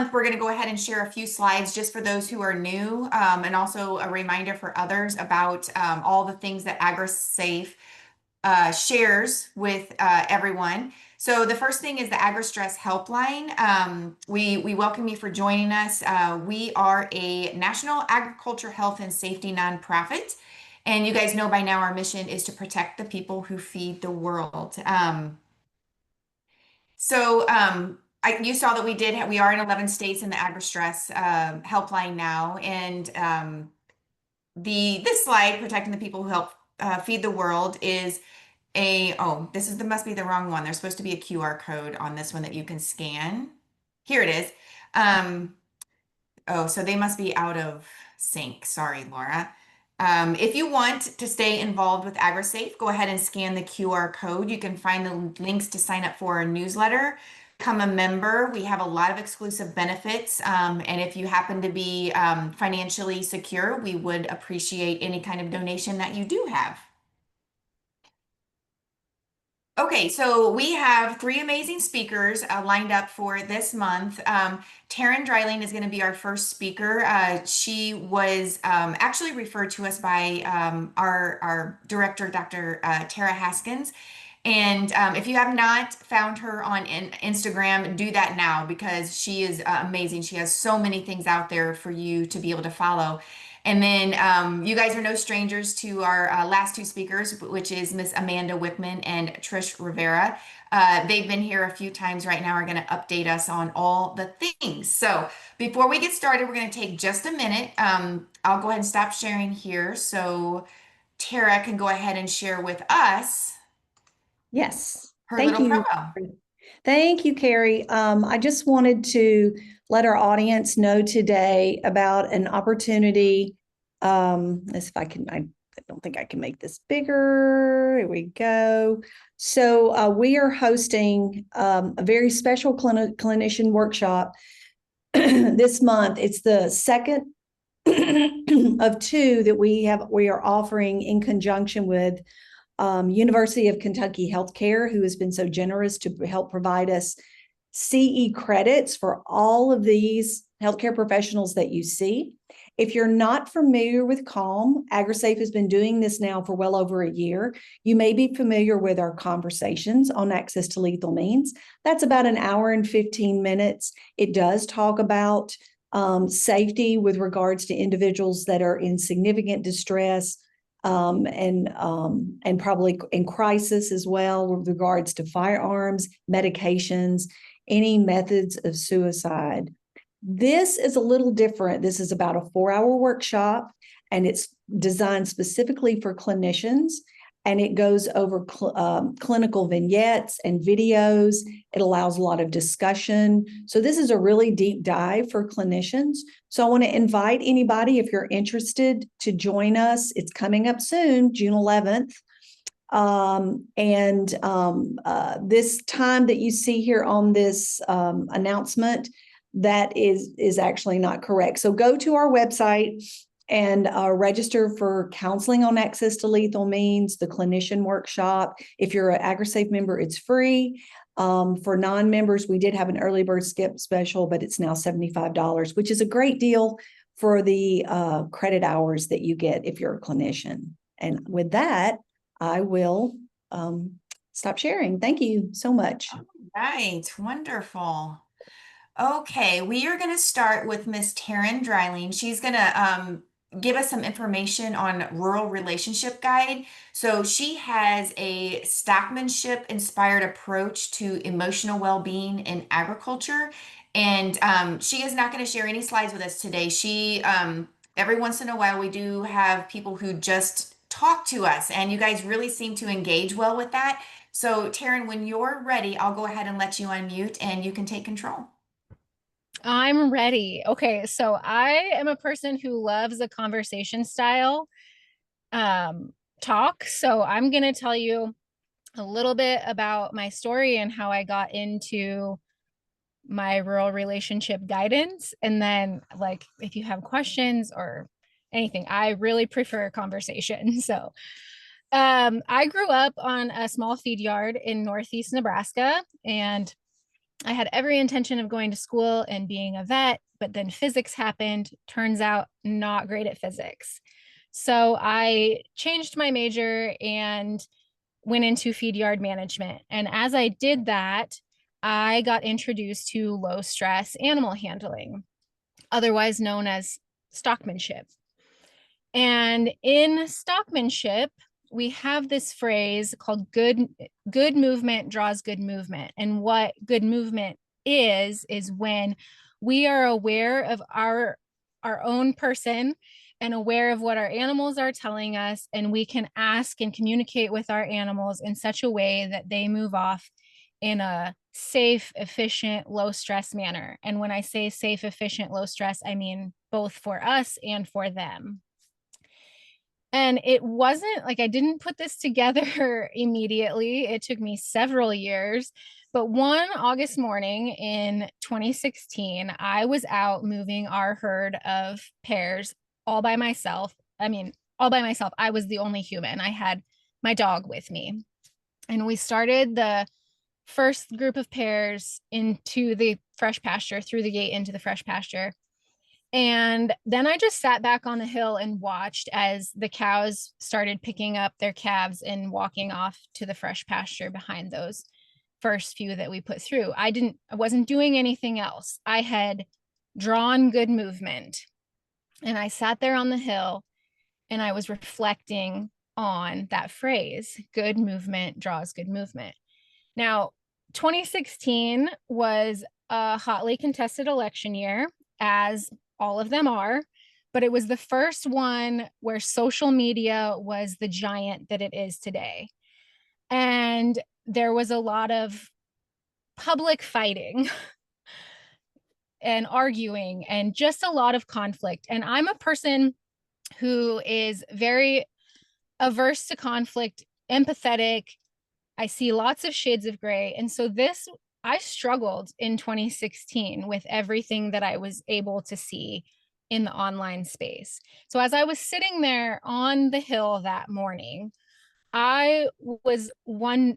month, we're going to go ahead and share a few slides just for those who are new, and also a reminder for others about all the things that AgriSafe shares with everyone. So the first thing is the AgriStress helpline. We welcome you for joining us. We are a national agriculture health and safety nonprofit. And you guys know by now our mission is to protect the people who feed the world. You saw that we are in 11 states in the AgriStress helpline now. And this slide, protecting the people who help feed the world, is must be the wrong one. There's supposed to be a QR code on this one that you can scan. Here it is. So they must be out of sync. Sorry, Laura. If you want to stay involved with AgriSafe, go ahead and scan the QR code. You can find the links to sign up for our newsletter. Become a member. We have a lot of exclusive benefits. And if you happen to be financially secure, we would appreciate any kind of donation that you do have. Okay, so we have three amazing speakers lined up for this month. Terryn Dreiling is going to be our first speaker. She was actually referred to us by our director, Dr. Tara Haskins. And if you have not found her on Instagram, do that now because she is amazing. She has so many things out there for you to be able to follow. And then you guys are no strangers to our last two speakers, which is Miss Amanda Wickman and Trish Rivera. They've been here a few times right now, are going to update us on all the things. So before we get started, we're going to take just a minute. I'll go ahead and stop sharing here so Tara can go ahead and share with us. Yes. Her Thank little you. promo. Thank you, Carrie. I just wanted to let our audience know today about an opportunity. Let's see if I can, I don't think I can make this bigger. Here we go. So we are hosting a very special clinician workshop this month. It's the second of two that we are offering in conjunction with University of Kentucky Healthcare, who has been so generous to help provide us CE credits for all of these healthcare professionals that you see. If you're not familiar with CALM, AgriSafe has been doing this now for well over a year. You may be familiar with our conversations on access to lethal means. That's about an hour and 15 minutes. It does talk about safety with regards to individuals that are in significant distress, and probably in crisis as well with regards to firearms, medications, any methods of suicide. This is a little different. This is about a 4-hour workshop, and it's designed specifically for clinicians, and it goes over clinical vignettes and videos. It allows a lot of discussion. So this is a really deep dive for clinicians. So I want to invite anybody, if you're interested, to join us. It's coming up soon, June 11th. This time that you see here on this announcement, that is actually not correct. So go to our website and register for counseling on access to lethal means, the clinician workshop. If you're an AgriSafe member, it's free. For non-members, we did have an early bird skip special, but it's now $75, which is a great deal for the credit hours that you get if you're a clinician. And with that, I will stop sharing. Thank you so much. All right, wonderful. Okay, we are going to start with Miss Terryn Dreiling. She's going to give us some information on Rural Relationship Guide. So she has a Stockmanship-Inspired approach to emotional well-being in agriculture. And she is not going to share any slides with us today. She, every once in a while, we do have people who just talk to us, and you guys really seem to engage well with that. So Terryn, when you're ready, I'll go ahead and let you unmute and you can take control. I'm ready. Okay, so I am a person who loves a conversation style talk. So I'm going to tell you a little bit about my story and how I got into my rural relationship guidance. And then, like, if you have questions or anything, I really prefer a conversation. So I grew up on a small feed yard in Northeast Nebraska, and I had every intention of going to school and being a vet, but then physics happened. Turns out not great at physics. So I changed my major and went into feed yard management. And as I did that, I got introduced to low stress animal handling, otherwise known as stockmanship. And in stockmanship, we have this phrase called good movement draws good movement. And what good movement is when we are aware of our own person and aware of what our animals are telling us, and we can ask and communicate with our animals in such a way that they move off in a safe, efficient, low stress manner. And when I say safe, efficient, low stress, I mean both for us and for them. And it wasn't like I didn't put this together immediately. It took me several years. But one August morning in 2016, I was out moving our herd of pears all by myself. I mean, all by myself. I was the only human. I had my dog with me. And we started the first group of pears into the fresh pasture, through the gate into the fresh pasture. And then I just sat back on the hill and watched as the cows started picking up their calves and walking off to the fresh pasture behind those first few that we put through. I wasn't doing anything else. I had drawn good movement. And I sat there on the hill and I was reflecting on that phrase, good movement draws good movement. Now, 2016 was a hotly contested election year, as all of them are, but it was the first one where social media was the giant that it is today. And there was a lot of public fighting and arguing and just a lot of conflict. And I'm a person who is very averse to conflict, empathetic. I see lots of shades of gray. And so I struggled in 2016 with everything that I was able to see in the online space. So as I was sitting there on the hill that morning, I was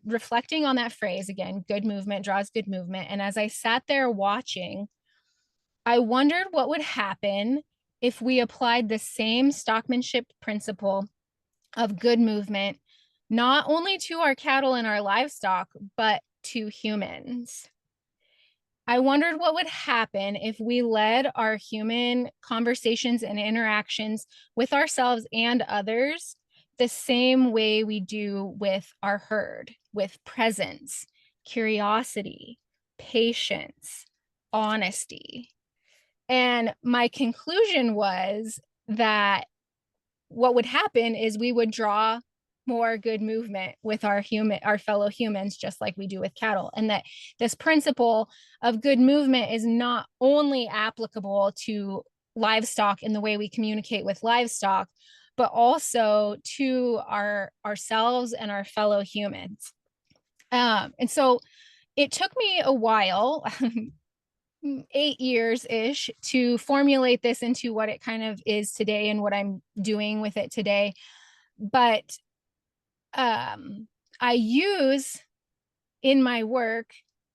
reflecting on that phrase again, good movement draws good movement. And as I sat there watching, I wondered what would happen if we applied the same stockmanship principle of good movement, not only to our cattle and our livestock, but to humans. I wondered what would happen if we led our human conversations and interactions with ourselves and others the same way we do with our herd, with presence, curiosity, patience, honesty. And my conclusion was that what would happen is we would draw more good movement with our fellow humans, just like we do with cattle. And that this principle of good movement is not only applicable to livestock in the way we communicate with livestock, but also to ourselves and our fellow humans. And so it took me a while, 8 years-ish, to formulate this into what it kind of is today and what I'm doing with it today. But I use in my work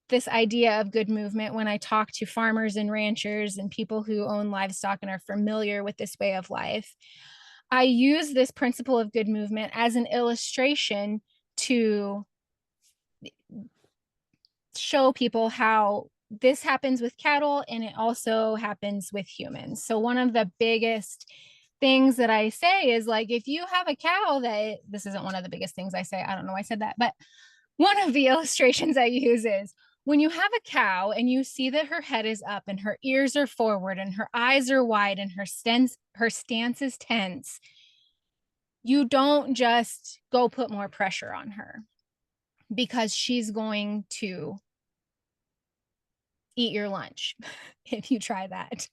this idea of good movement when I talk to farmers and ranchers and people who own livestock and are familiar with this way of life. I use this principle of good movement as an illustration to show people how this happens with cattle and it also happens with humans. So one of the biggest things that I say is, like, if you have a cow this isn't one of the biggest things I say, I don't know why I said that, but one of the illustrations I use is when you have a cow and you see that her head is up and her ears are forward and her eyes are wide and her stance is tense, you don't just go put more pressure on her, because she's going to eat your lunch if you try that.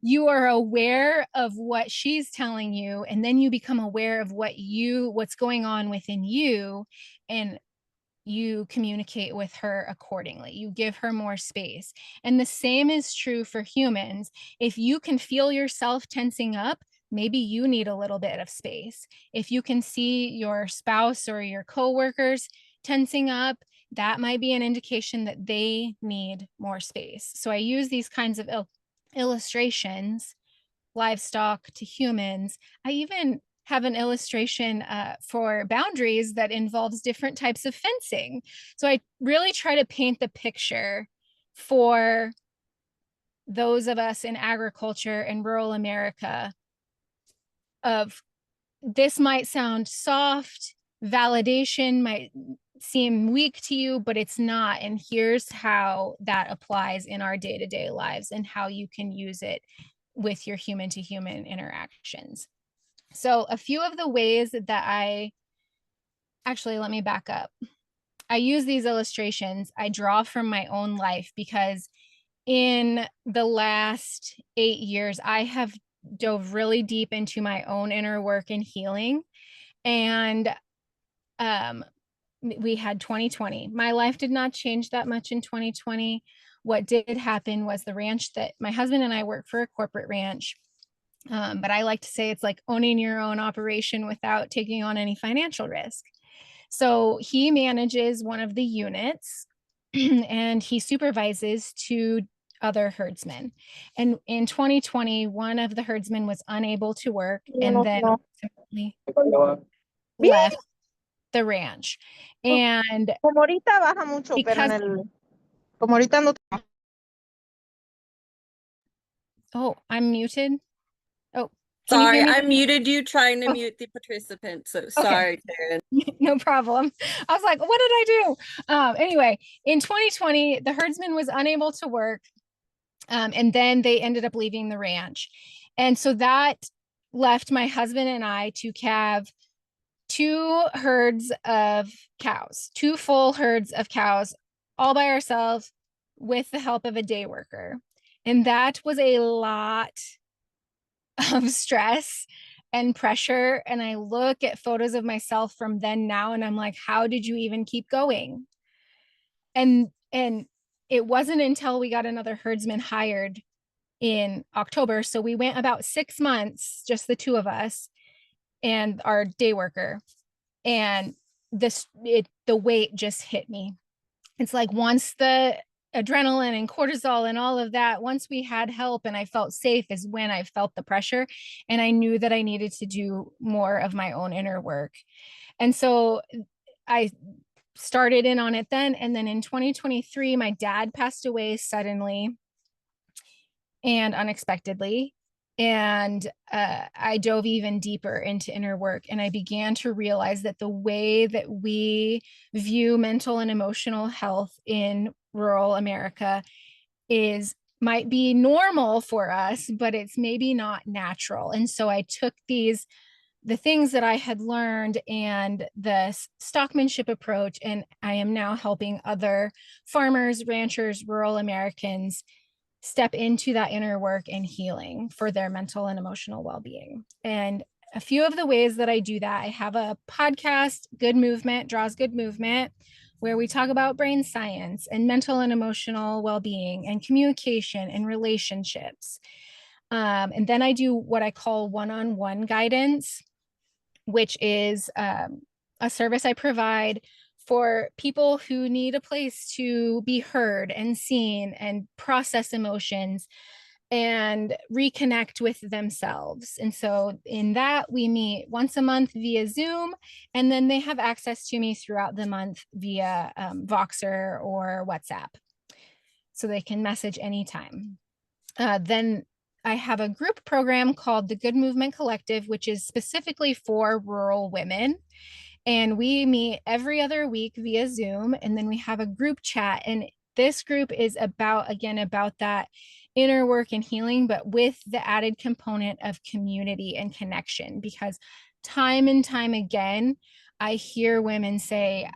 You are aware of what she's telling you, and then you become aware of what's going on within you, and you communicate with her accordingly. You give her more space. And the same is true for humans. If you can feel yourself tensing up, maybe you need a little bit of space. If you can see your spouse or your coworkers tensing up, that might be an indication that they need more space. So I use these kinds of illustrations, livestock to humans. I even have an illustration for boundaries that involves different types of fencing. So I really try to paint the picture for those of us in agriculture and rural America of, this might sound soft, validation might seem weak to you, but it's not. And here's how that applies in our day-to-day lives and how you can use it with your human to human interactions. So a few of the ways that actually, let me back up. I use these illustrations. I draw from my own life because in the last 8 years, I have dove really deep into my own inner work and healing. And we had 2020. My life did not change that much in 2020. What did happen was the ranch that my husband and I work for, a corporate ranch. But I like to say it's like owning your own operation without taking on any financial risk. So he manages one of the units and he supervises two other herdsmen. And in 2020, one of the herdsmen was unable to work and then left the ranch. And Como ahorita baja mucho, pero because, como ahorita no. oh, I'm muted. Oh, can you Sorry, hear me? I muted you trying to Oh. mute the participant. So sorry, Terryn. No problem. I was like, what did I do? Anyway, in 2020, the herdsman was unable to work. And then they ended up leaving the ranch. And so that left my husband and I to have two herds of cows, two full herds of cows, all by ourselves with the help of a day worker. And that was a lot of stress and pressure. And I look at photos of myself from then now, and I'm like, how did you even keep going? And it wasn't until we got another herdsman hired in October. So we went about 6 months, just the two of us and our day worker. And the weight just hit me. It's like once the adrenaline and cortisol and all of that, once we had help and I felt safe, is when I felt the pressure. And I knew that I needed to do more of my own inner work. And so I started in on it then. And then in 2023, my dad passed away suddenly and unexpectedly. And I dove even deeper into inner work. And I began to realize that the way that we view mental and emotional health in rural America might be normal for us, but it's maybe not natural. And so I took the things that I had learned and the stockmanship approach, and I am now helping other farmers, ranchers, rural Americans step into that inner work and healing for their mental and emotional well-being. And a few of the ways that I do that, I have a podcast, Good Movement, Draws Good Movement, where we talk about brain science and mental and emotional well-being and communication and relationships. And then I do what I call one-on-one guidance, which is a service I provide for people who need a place to be heard and seen and process emotions and reconnect with themselves. And so in that, we meet once a month via Zoom, and then they have access to me throughout the month via Voxer or WhatsApp. So they can message anytime. Then I have a group program called the Good Movement Collective, which is specifically for rural women. And we meet every other week via Zoom, and then we have a group chat. And this group is about that inner work and healing, but with the added component of community and connection, because time and time again, I hear women say,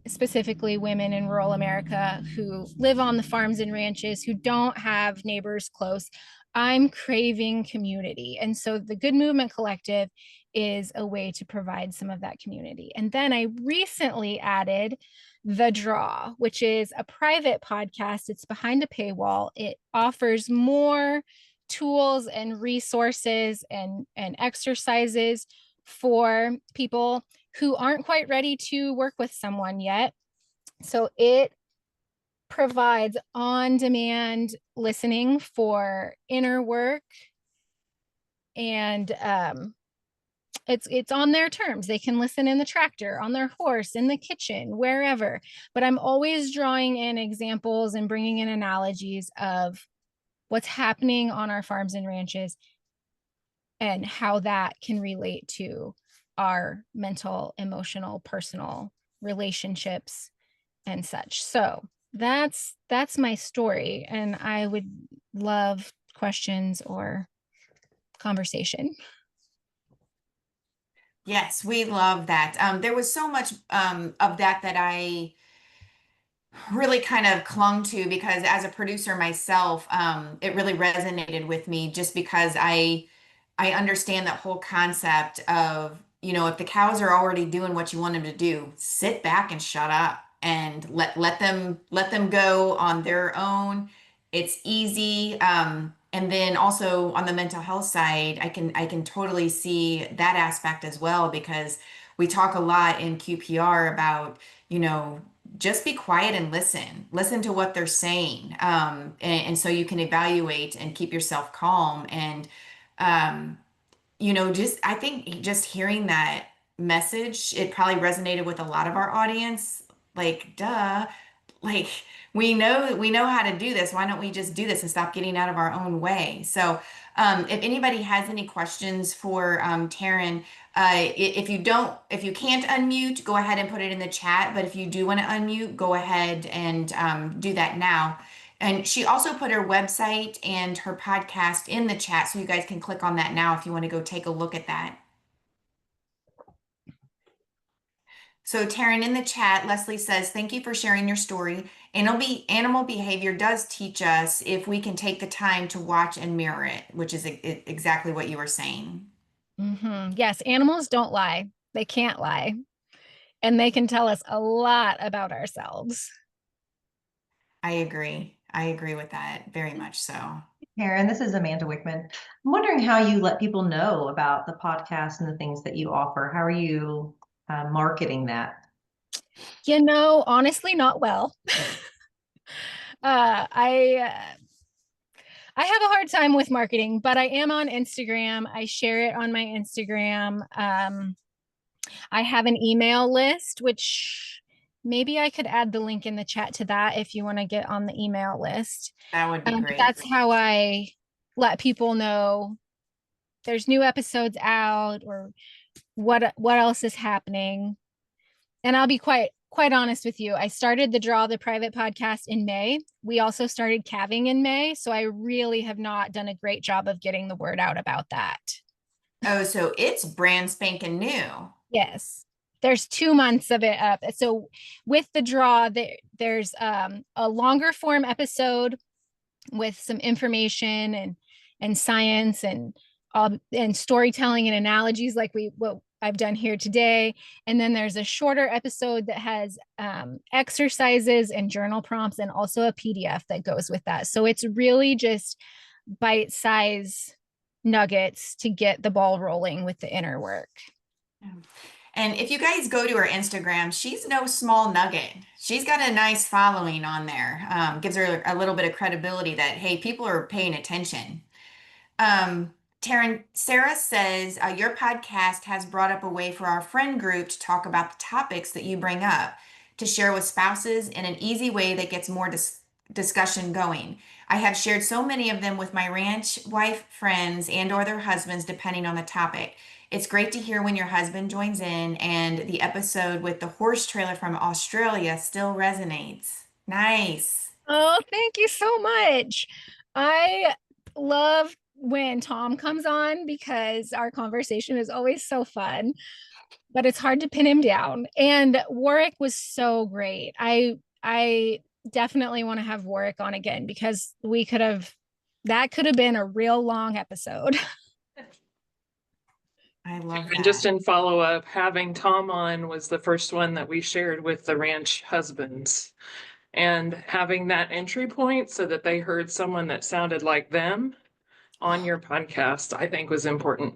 specifically women in rural America who live on the farms and ranches, who don't have neighbors close, I'm craving community. And so the Good Movement Collective is a way to provide some of that community. And then I recently added The Draw, which is a private podcast. It's behind a paywall. It offers more tools and resources and exercises for people who aren't quite ready to work with someone yet, So it provides on-demand listening for inner work, and it's on their terms. They can listen in the tractor, on their horse, in the kitchen, wherever. But I'm always drawing in examples and bringing in analogies of what's happening on our farms and ranches and how that can relate to our mental, emotional, personal relationships and such. So that's my story, and I would love questions or conversation. Yes, we love that. There was so much of that I really kind of clung to because as a producer myself, it really resonated with me just because I understand that whole concept of, if the cows are already doing what you want them to do, sit back and shut up and let them go on their own. It's easy. And then also on the mental health side, I can totally see that aspect as well because we talk a lot in QPR about, just be quiet and listen to what they're saying. And so you can evaluate and keep yourself calm. And um, just I think just hearing that message, it probably resonated with a lot of our audience. Like, duh, like we know how to do this. Why don't we just do this and stop getting out of our own way? So, if anybody has any questions for Terryn, if you can't unmute, go ahead and put it in the chat. But if you do want to unmute, go ahead and do that now. And she also put her website and her podcast in the chat, so you guys can click on that now if you want to go take a look at that. So Taryn, in the chat, Leslie says, thank you for sharing your story. Animal behavior does teach us if we can take the time to watch and mirror it, which is exactly what you were saying. Yes, animals don't lie. They can't lie. And they can tell us a lot about ourselves. I agree. I agree with that very much so. Terryn, this is Amanda Wickman. I'm wondering how you let people know about the podcast and the things that you offer. How are you marketing that? Honestly, not well. I have a hard time with marketing, but I am on Instagram. I share it on my Instagram. I have an email list, which maybe I could add the link in the chat to that if you want to get on the email list. That would be great. That's how I let people know there's new episodes out or what else is happening. And I'll be quite honest with you. I started the Draw the Private podcast in May. We also started calving in May. So I really have not done a great job of getting the word out about that. Oh, so it's brand spanking new. Yes. There's 2 months of it up. So with the draw, there's a longer form episode with some information and science and storytelling and analogies like what I've done here today. And then there's a shorter episode that has exercises and journal prompts and also a PDF that goes with that. So it's really just bite-size nuggets to get the ball rolling with the inner work. And if you guys go to her Instagram, she's no small nugget. She's got a nice following on there. Gives her a little bit of credibility that, hey, people are paying attention. Terryn, Sarah says, your podcast has brought up a way for our friend group to talk about the topics that you bring up, to share with spouses in an easy way that gets more discussion going. I have shared so many of them with my ranch wife friends and or their husbands, depending on the topic. It's great to hear when your husband joins in, and the episode with the horse trailer from Australia still resonates. Nice. Oh, thank you so much. I love when Tom comes on because our conversation is always so fun, but it's hard to pin him down. And Warwick was so great. I definitely want to have Warwick on again because that could have been a real long episode. I love that. And just in follow-up, having Tom on was the first one that we shared with the ranch husbands. And having that entry point so that they heard someone that sounded like them on your podcast, I think was important.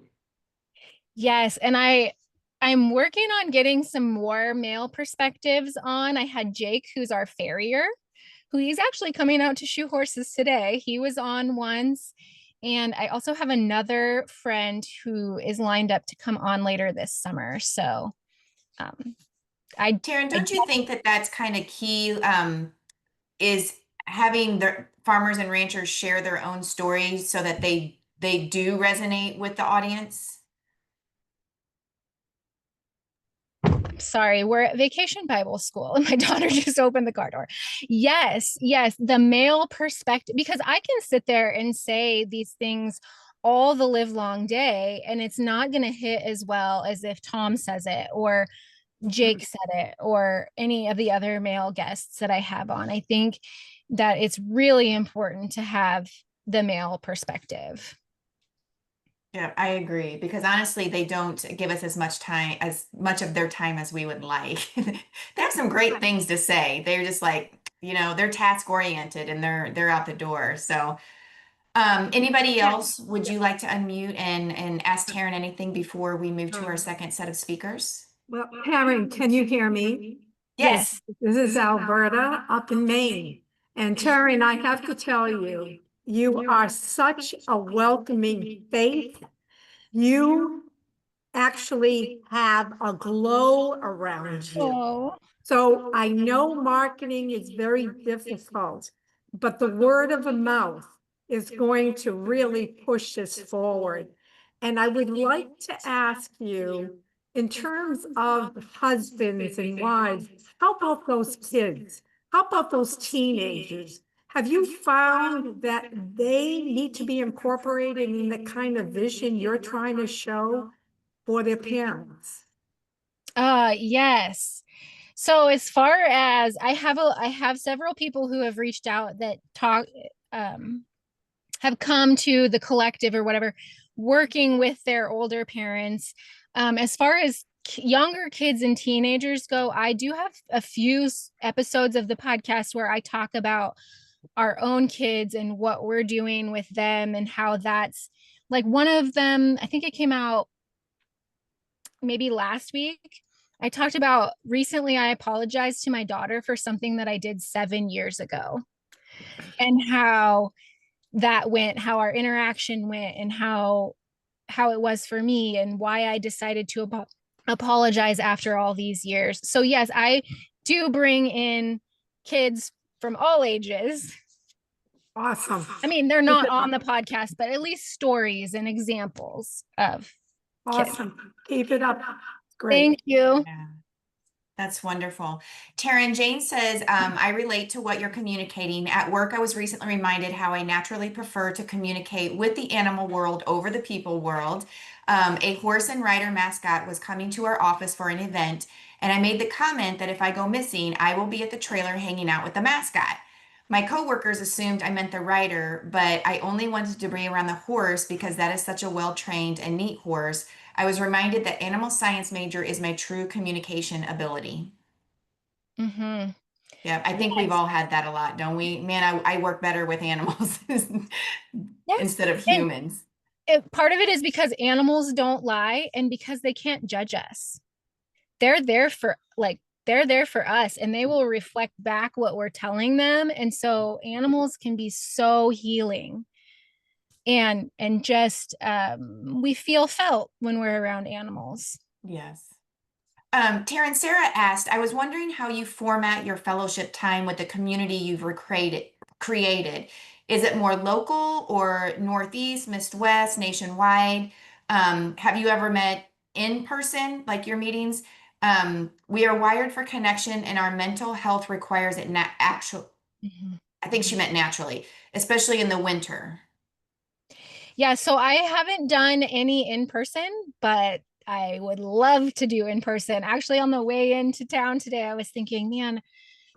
Yes. And I I'm working on getting some more male perspectives on. I had Jake, who's our farrier, who he's actually coming out to shoe horses today. He was on once. And I also have another friend who is lined up to come on later this summer. So Taryn, don't you think that that's kind of key, is having the farmers and ranchers share their own stories so that they do resonate with the audience? Sorry, we're at Vacation Bible School and my daughter just opened the car door. Yes, the male perspective, because I can sit there and say these things all the live long day and it's not going to hit as well as if Tom says it or Jake said it or any of the other male guests that I have on. I think that it's really important to have the male perspective. Yeah, I agree, because honestly, they don't give us as much of their time as we would like. They have some great things to say. They're just like, they're task oriented and they're out the door. So, anybody else, would you like to unmute and ask Taryn anything before we move to our second set of speakers? Well, Terryn, can you hear me? Yes. This is Alberta up in Maine. And Terryn, I have to tell you, you are such a welcoming faith. You actually have a glow around you. Oh, So I know marketing is very difficult, but the word of a mouth is going to really push this forward. And I would like to ask you, in terms of husbands and wives, how about those kids? How about those teenagers? Have you found that they need to be incorporated in the kind of vision you're trying to show for their parents? yes. So as far as I have several people who have reached out that have come to the collective or whatever, working with their older parents. As far as younger kids and teenagers go, I do have a few episodes of the podcast where I talk about our own kids and what we're doing with them and how that's like one of them, I think it came out maybe last week. I talked about recently, I apologized to my daughter for something that I did 7 years ago and how that went, how our interaction went and how it was for me and why I decided to apologize after all these years. So yes, I do bring in kids from all ages. Awesome. I mean, they're not on the podcast, but at least stories and examples of Awesome. kids. Keep it up. Great. Thank you. Yeah. That's wonderful. Taryn, Jane says, I relate to what you're communicating. At work, I was recently reminded how I naturally prefer to communicate with the animal world over the people world. A horse and rider mascot was coming to our office for an event, and I made the comment that if I go missing, I will be at the trailer hanging out with the mascot. My coworkers assumed I meant the rider, but I only wanted to be around the horse because that is such a well-trained and neat horse. I was reminded that animal science major is my true communication ability. Mm-hmm. Yeah, I think we've all had that a lot, don't we? Man, I work better with animals instead of humans. Part of it is because animals don't lie and because they can't judge us. They're there for us and they will reflect back what we're telling them. And so animals can be so healing. And just we feel felt when we're around animals. Yes. Terryn, Sarah asked, I was wondering how you format your fellowship time with the community you've created. Is it more local or Northeast, Midwest, nationwide? Have you ever met in person, like your meetings? We are wired for connection and our mental health requires it I think she meant naturally, especially in the winter. Yeah, so I haven't done any in person, but I would love to do in person. Actually, on the way into town today, I was thinking, man,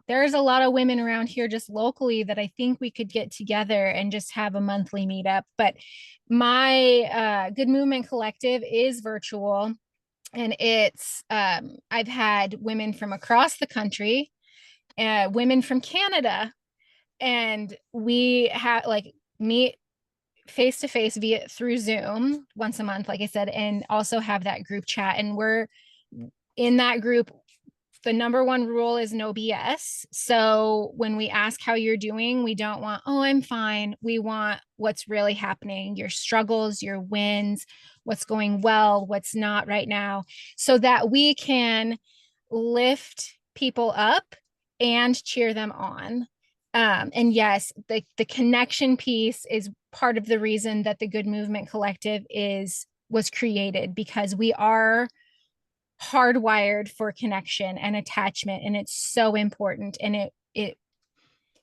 there's a lot of women around here just locally that I think we could get together and just have a monthly meetup. But my Good Movement Collective is virtual, and it's I've had women from across the country, women from Canada, and we have meet face to face through Zoom once a month, like I said, and also have that group chat. And we're in that group, the number one rule is no BS. So when we ask how you're doing, we don't want, oh, I'm fine. We want what's really happening, your struggles, your wins, what's going well, what's not right now, so that we can lift people up and cheer them on. And yes, the connection piece is part of the reason that the Good Movement Collective was created, because we are hardwired for connection and attachment, and it's so important. And it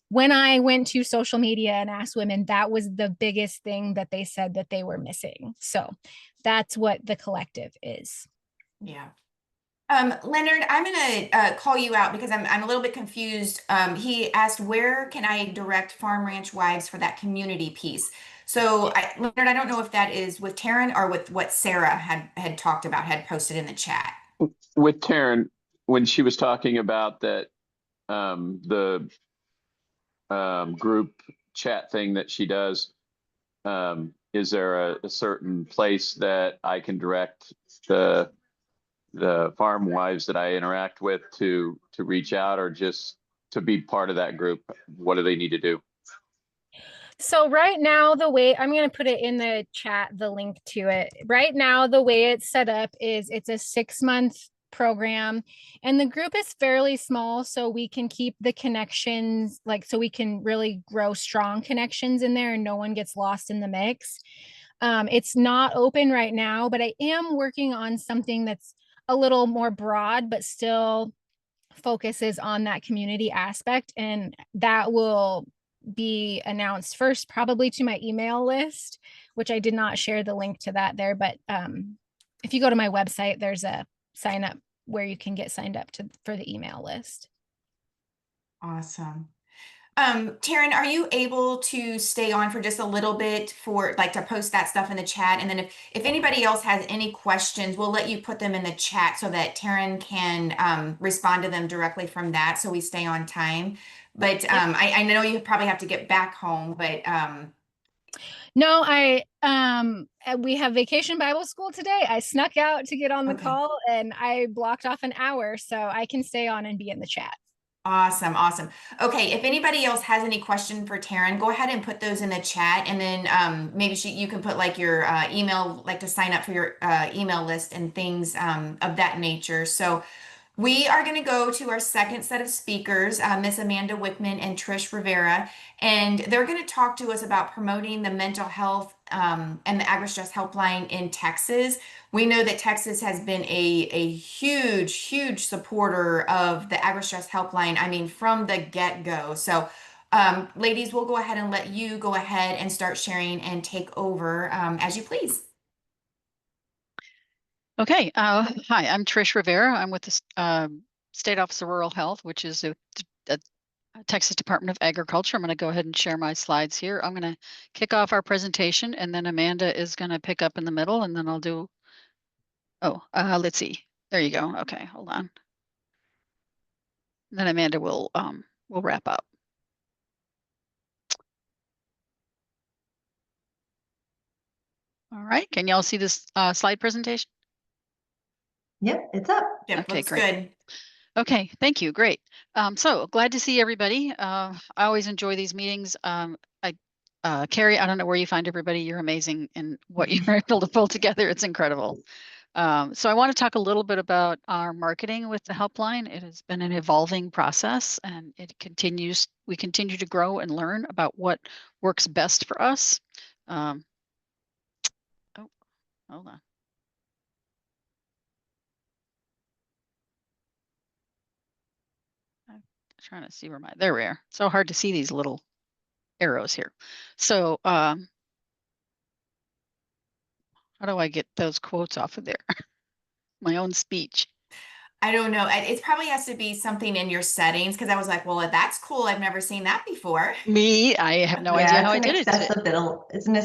when I went to social media and asked women, that was the biggest thing that they said that they were missing. So that's what the collective is. Yeah. Leonard, I'm going to call you out because I'm a little bit confused. He asked, where can I direct Farm Ranch Wives for that community piece? So Leonard, I don't know if that is with Terryn or with what Sarah had talked about, had posted in the chat. With Terryn, when she was talking about that, the group chat thing that she does, is there a certain place that I can direct the farm wives that I interact with to reach out, or just to be part of that group? What do they need to do? So right now, the way I'm going to put it in the chat, the link to it. Right now, the way it's set up is it's a 6-month program, and the group is fairly small, so we can keep the connections, like, so we can really grow strong connections in there and no one gets lost in the mix. It's not open right now, but I am working on something that's a little more broad, but still focuses on that community aspect. And that will be announced first, probably to my email list, which I did not share the link to that there. But if you go to my website, there's a sign up where you can get signed up for the email list. Awesome. Terryn, are you able to stay on for just a little bit for to post that stuff in the chat? And then if anybody else has any questions, we'll let you put them in the chat so that Terryn can respond to them directly from that, so we stay on time. But I know you probably have to get back home, but no, we have Vacation Bible School today. I snuck out to get on the call, and I blocked off an hour, so I can stay on and be in the chat. Awesome. Awesome. Okay. If anybody else has any question for Terryn, go ahead and put those in the chat. And then maybe you can put your email, to sign up for your email list and things of that nature. So we are going to go to our second set of speakers, Miss Amanda Wickman and Trish Rivera, and they're going to talk to us about promoting the mental health and the AgriStress helpline in Texas. We know that Texas has been a huge, huge supporter of the AgriStress helpline. I mean, from the get-go. So, ladies, we'll go ahead and let you go ahead and start sharing and take over as you please. Okay. Hi, I'm Trish Rivera. I'm with the State Office of Rural Health, which is a Texas Department of Agriculture. I'm going to go ahead and share my slides here. I'm going to kick off our presentation, and then Amanda is going to pick up in the middle, and then I'll do, let's see. There you go. Okay, hold on. And then Amanda will wrap up. All right. Can y'all see this slide presentation? Yep, it's up. Yep, okay, looks great. Good. Okay, thank you. Great. So glad to see everybody. I always enjoy these meetings. Carrie, I don't know where you find everybody. You're amazing in what you're able to pull together. It's incredible. So I want to talk a little bit about our marketing with the helpline. It has been an evolving process, and we continue to grow and learn about what works best for us. Oh, hold on. Trying to see where there we are. So hard to see these little arrows here. So how do I get those quotes off of there? My own speech. I don't know. It probably has to be something in your settings, because I was like, well, that's cool. I've never seen that before. I have no idea how I did it. It's an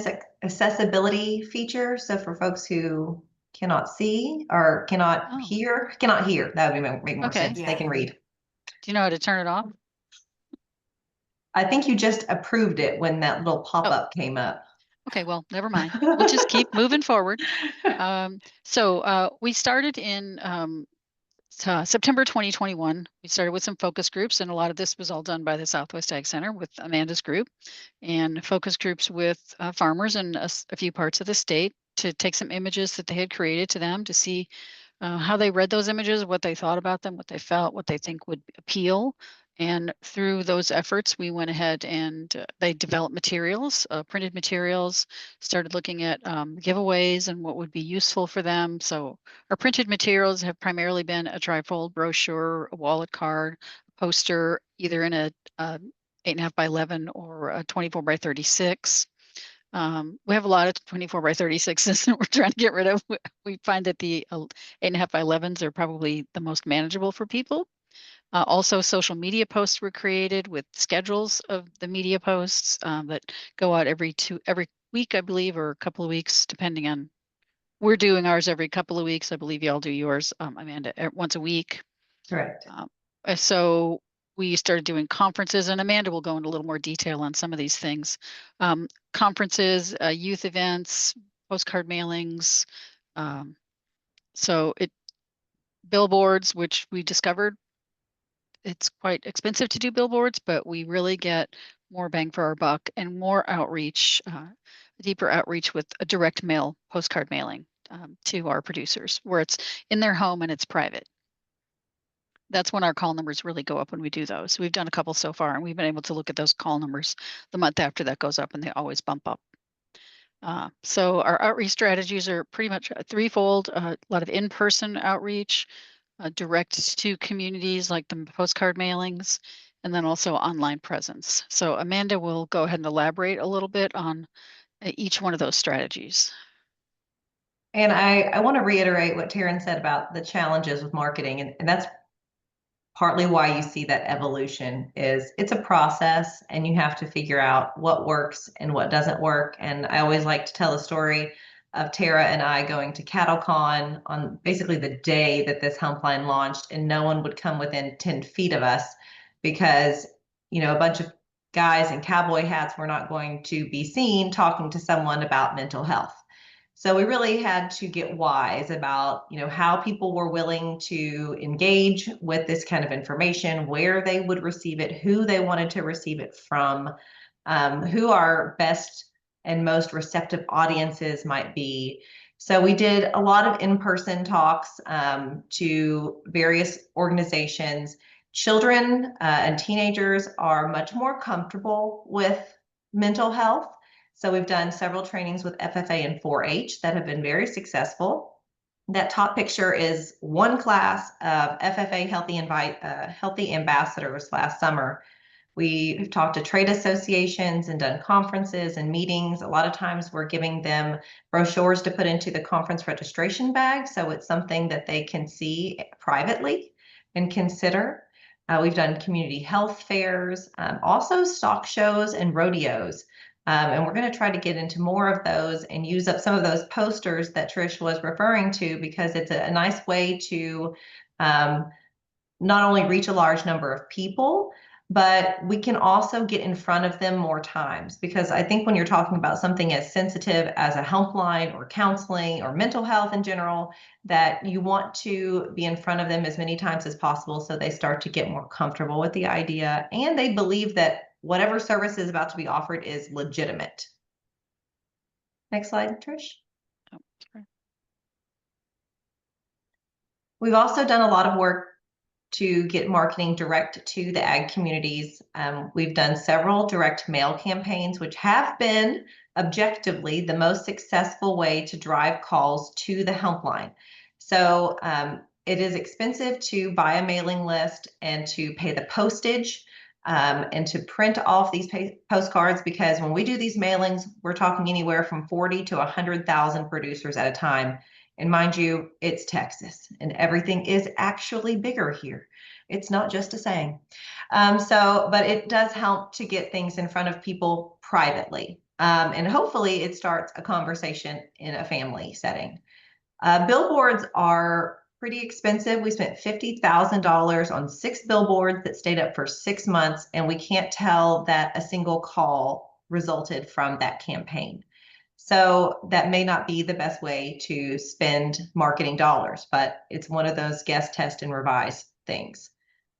accessibility feature. So for folks who cannot see or cannot hear, that would make more sense. Yeah. They can read. Do you know how to turn it off? I think you just approved it when that little pop-up came up. Okay, well, never mind. We'll just keep moving forward. So we started in September 2021, we started with some focus groups, and a lot of this was all done by the Southwest Ag Center with Amanda's group, and focus groups with farmers in a few parts of the state to take some images that they had created to them to see how they read those images, what they thought about them, what they felt, what they think would appeal. And through those efforts, we went ahead and they developed materials, printed materials, started looking at giveaways and what would be useful for them. So our printed materials have primarily been a trifold brochure, a wallet card, a poster, either in a 8.5 by 11 or a 24 by 36. We have a lot of 24 by 36s that we're trying to get rid of. We find that the 8.5 by 11s are probably the most manageable for people. Also, social media posts were created with schedules of the media posts that go out every week, I believe, or a couple of weeks, depending on. We're doing ours every couple of weeks. I believe y'all do yours, Amanda, once a week. Correct. So we started doing conferences, and Amanda will go into a little more detail on some of these things. Conferences, youth events, postcard mailings. Billboards, which we discovered it's quite expensive to do billboards, but we really get more bang for our buck and more outreach, deeper outreach with a direct mail postcard mailing to our producers, where it's in their home and it's private. That's when our call numbers really go up when we do those. We've done a couple so far, and we've been able to look at those call numbers the month after that goes up, and they always bump up. So our outreach strategies are pretty much threefold: a lot of in-person outreach, direct to communities like the postcard mailings, and then also online presence. So Amanda will go ahead and elaborate a little bit on each one of those strategies. And I want to reiterate what Terryn said about the challenges with marketing, and that's partly why you see that evolution. Is it's a process, and you have to figure out what works and what doesn't work. And I always like to tell the story of Tara and I going to CattleCon on basically the day that this helpline launched, and no one would come within 10 feet of us because, you know, a bunch of guys in cowboy hats were not going to be seen talking to someone about mental health. So we really had to get wise about, you know, how people were willing to engage with this kind of information, where they would receive it, who they wanted to receive it from, who our best and most receptive audiences might be. So we did a lot of in-person talks to various organizations. Children and teenagers are much more comfortable with mental health. So we've done several trainings with FFA and 4-H that have been very successful. That top picture is one class of FFA Healthy Ambassadors last summer. We've talked to trade associations and done conferences and meetings. A lot of times we're giving them brochures to put into the conference registration bag, so it's something that they can see privately and consider. We've done community health fairs, also stock shows and rodeos. And we're going to try to get into more of those and use up some of those posters that Trish was referring to, because it's a nice way to not only reach a large number of people, but we can also get in front of them more times. Because I think when you're talking about something as sensitive as a helpline or counseling or mental health in general, that you want to be in front of them as many times as possible so they start to get more comfortable with the idea and they believe that whatever service is about to be offered is legitimate. Next slide, Trish. Oh, sorry. We've also done a lot of work to get marketing direct to the ag communities. We've done several direct mail campaigns, which have been objectively the most successful way to drive calls to the helpline. So it is expensive to buy a mailing list and to pay the postage and to print off these postcards, because when we do these mailings, we're talking anywhere from 40 to 100,000 producers at a time. And mind you, it's Texas and everything is actually bigger here. It's not just a saying. But it does help to get things in front of people privately. And hopefully it starts a conversation in a family setting. Billboards are pretty expensive. We spent $50,000 on 6 billboards that stayed up for 6 months, and we can't tell that a single call resulted from that campaign. So that may not be the best way to spend marketing dollars, but it's one of those guest, test, and revise things.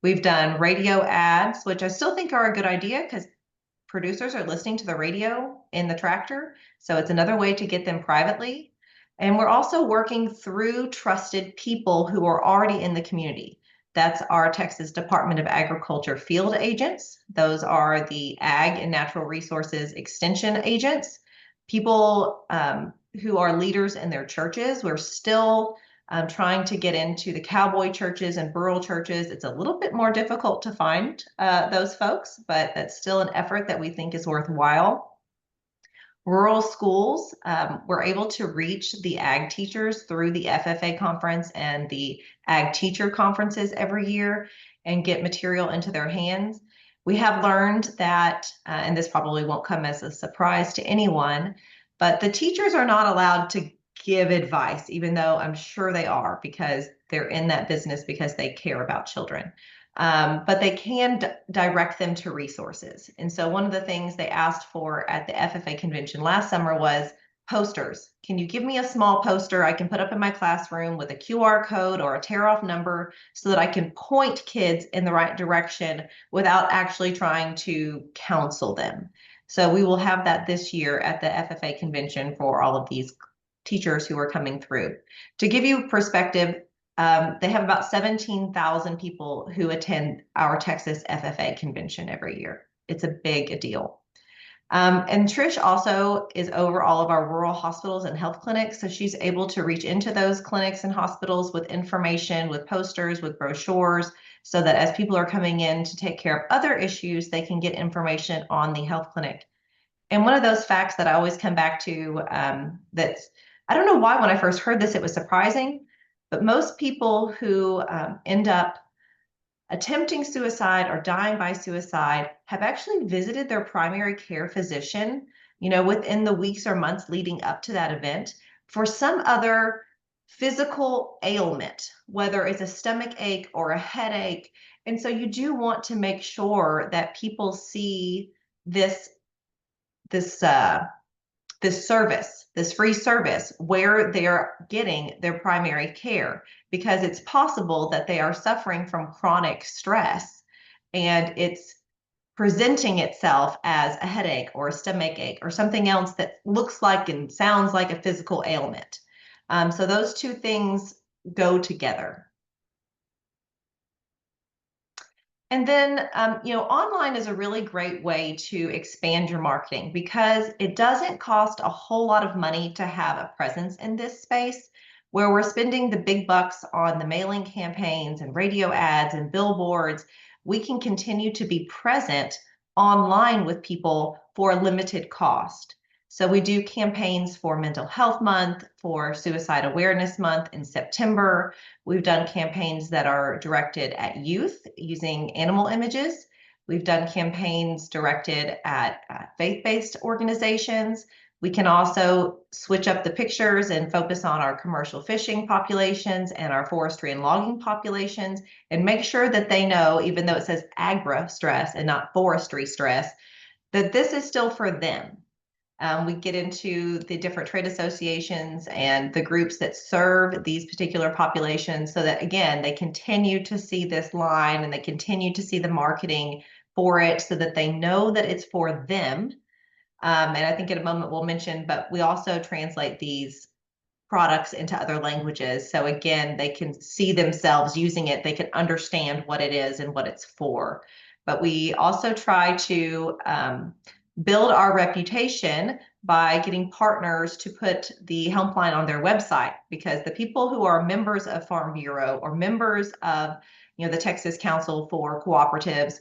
We've done radio ads, which I still think are a good idea because producers are listening to the radio in the tractor. So it's another way to get them privately. And we're also working through trusted people who are already in the community. That's our Texas Department of Agriculture field agents. Those are the Ag and Natural Resources Extension agents. People who are leaders in their churches. We're still trying to get into the cowboy churches and rural churches. It's a little bit more difficult to find those folks, but that's still an effort that we think is worthwhile. Rural schools, we're able to reach the ag teachers through the FFA conference and the ag teacher conferences every year and get material into their hands. We have learned that, and this probably won't come as a surprise to anyone, but the teachers are not allowed to give advice, even though I'm sure they are, because they're in that business because they care about children. But they can direct them to resources. And so one of the things they asked for at the FFA convention last summer was posters. Can you give me a small poster I can put up in my classroom with a QR code or a tear-off number so that I can point kids in the right direction without actually trying to counsel them? So we will have that this year at the FFA convention for all of these teachers who are coming through. To give you perspective, they have about 17,000 people who attend our Texas FFA convention every year. It's a big deal. And Trish also is over all of our rural hospitals and health clinics. So she's able to reach into those clinics and hospitals with information, with posters, with brochures, so that as people are coming in to take care of other issues, they can get information on the health clinic. And one of those facts that I always come back to, that's, I don't know why when I first heard this, it was surprising, but most people who end up attempting suicide or dying by suicide have actually visited their primary care physician, within the weeks or months leading up to that event for some other physical ailment, whether it's a stomach ache or a headache. And so you do want to make sure that people see this service, this free service, where they're getting their primary care, because it's possible that they are suffering from chronic stress and it's presenting itself as a headache or a stomach ache or something else that looks like and sounds like a physical ailment. So those two things go together. And then, online is a really great way to expand your marketing because it doesn't cost a whole lot of money to have a presence in this space where we're spending the big bucks on the mailing campaigns and radio ads and billboards. We can continue to be present online with people for a limited cost. So we do campaigns for Mental Health Month, for Suicide Awareness Month in September. We've done campaigns that are directed at youth using animal images. We've done campaigns directed at faith-based organizations. We can also switch up the pictures and focus on our commercial fishing populations and our forestry and logging populations and make sure that they know, even though it says AgriStress and not forestry stress, that this is still for them. We get into the different trade associations and the groups that serve these particular populations so that, again, they continue to see this line and they continue to see the marketing for it so that they know that it's for them. And I think in a moment we'll mention, but we also translate these products into other languages. So again, they can see themselves using it. They can understand what it is and what it's for. But we also try to build our reputation by getting partners to put the helpline on their website, because the people who are members of Farm Bureau or members of the Texas Council for Cooperatives,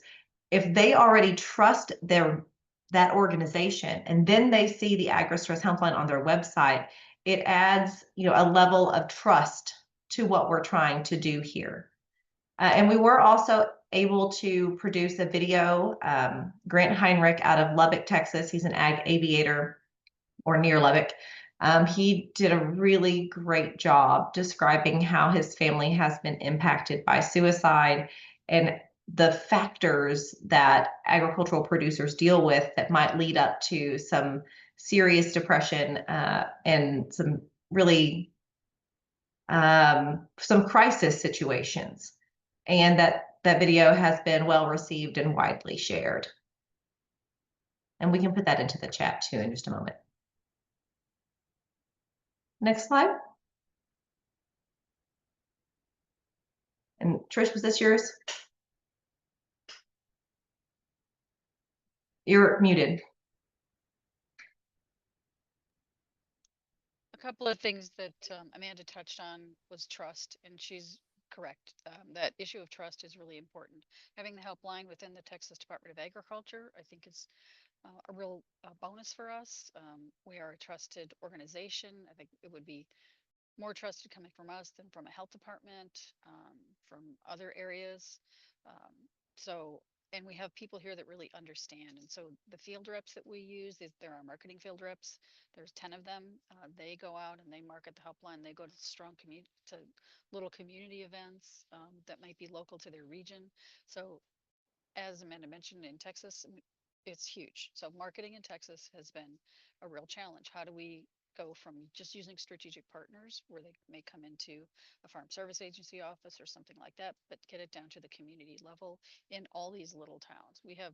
if they already trust that organization and then they see the AgriStress helpline on their website, it adds a level of trust to what we're trying to do here. And we were also able to produce a video. Grant Heinrich out of Lubbock, Texas, he's an ag aviator, or near Lubbock. He did a really great job describing how his family has been impacted by suicide and the factors that agricultural producers deal with that might lead up to some serious depression and some really some crisis situations. And that video has been well received and widely shared. And we can put that into the chat too in just a moment. Next slide. And Trish, was this yours? You're muted. A couple of things that Amanda touched on was trust, and she's correct. That issue of trust is really important. Having the helpline within the Texas Department of Agriculture, I think, is a real bonus for us. We are a trusted organization. I think it would be more trusted coming from us than from a health department, from other areas. And we have people here that really understand. And so the field reps that we use, there are marketing field reps. There's 10 of them. They go out and they market the helpline. They go to to little community events that might be local to their region. So as Amanda mentioned, in Texas, it's huge. So marketing in Texas has been a real challenge. How do we go from just using strategic partners where they may come into a farm service agency office or something like that, but get it down to the community level in all these little towns? We have